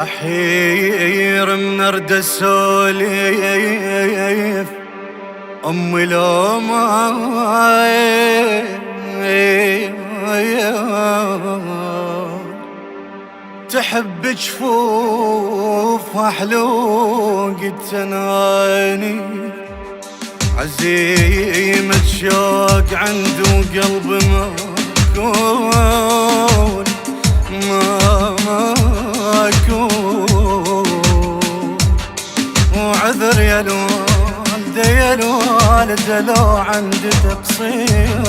أحير من أرد السوليف أمي لو ما تحب جفوف حلوق التناني عزيمة شوق عنده قلب مكون وعذر يا الوالدة يا الوالدة لو عندي تقصير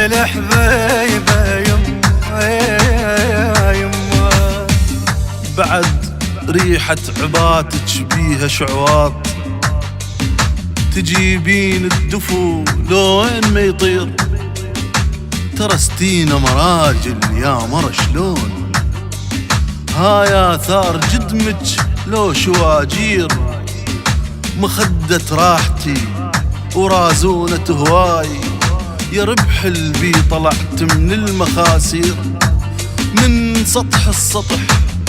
الحبيبة يما بعد ريحة عباتك بيها شعواط تجيبين الدفو لوين ما يطير ترى ستينا مراجل يا مرة شلون هاي آثار جدمك لو شواجير مخدة راحتي ورازونة هواي يا ربح البي طلعت من المخاسير من سطح السطح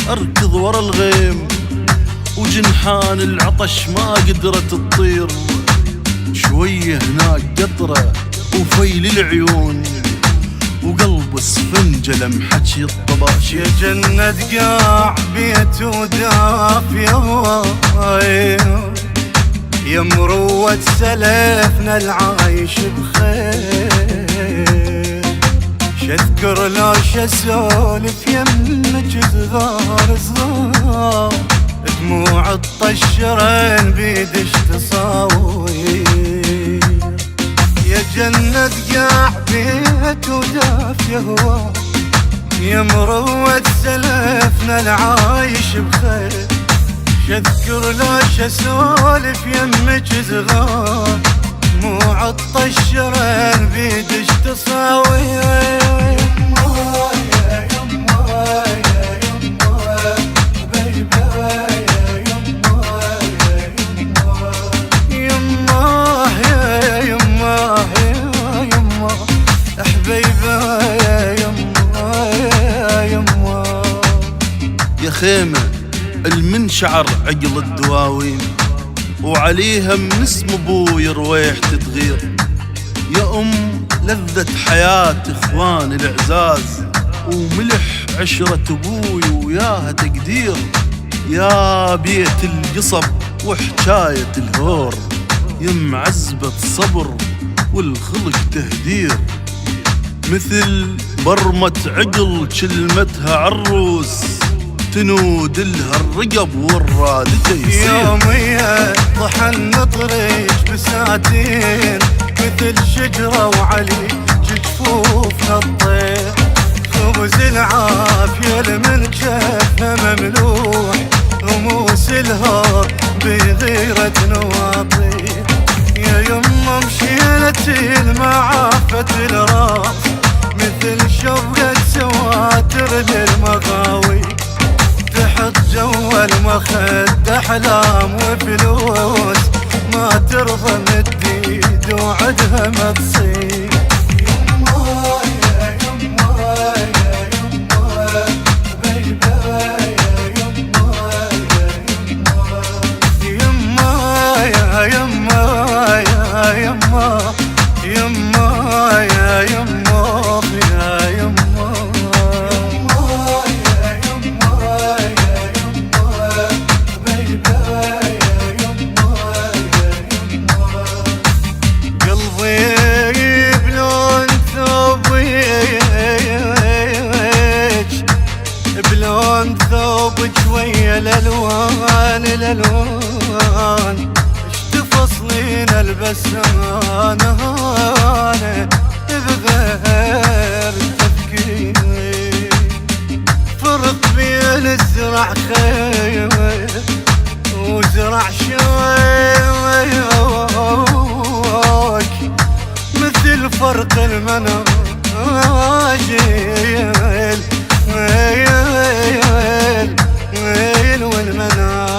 أركض ورا الغيم وجنحان العطش ما قدرت تطير شوية هناك قطرة وفيل العيون وقلب اسفنجة لمحكي الطباش يا جنة قاع بيت وداف يا مروة سلفنا العايش بخير شذكر لو شسولف يمك صغار صغار دموع الطشرين بيدش تصاوير يا جنة قاع بيت وداف يا مروة سلفنا العايش بخير شذكر لاش اسولف يمك صغار دموع الطشرين بيدش تصاوير يا خيمة المنشعر عقل الدواوين وعليها من اسم ابوي رويحة تغير يا لذة حياة اخواني العزاز وملح عشرة ابوي وياها تقدير يا بيت القصب وحكاية الهور يا معزبة صبر والخلق تهدير مثل برمة عقل كلمتها عروس تنود لها الرقب والرادة يصير يوميا طحن طريق بساتين مثل شجرة وعلي جفوفنا الطير خبز العافية لمن كفها مملوح رموس الهار بغيرة نواطير يا يما مشيلتي المعافة الراس مثل شوقة سواتر للمغاوي تحط جوا المخد احلام وفلوس ما ترضى مديد وعدها ما تصير الالوان اش تفصلين البسان انا بغير تفكير فرق بين الزرع خير وزرع شويك مثل فرق المناجيل والمناجيل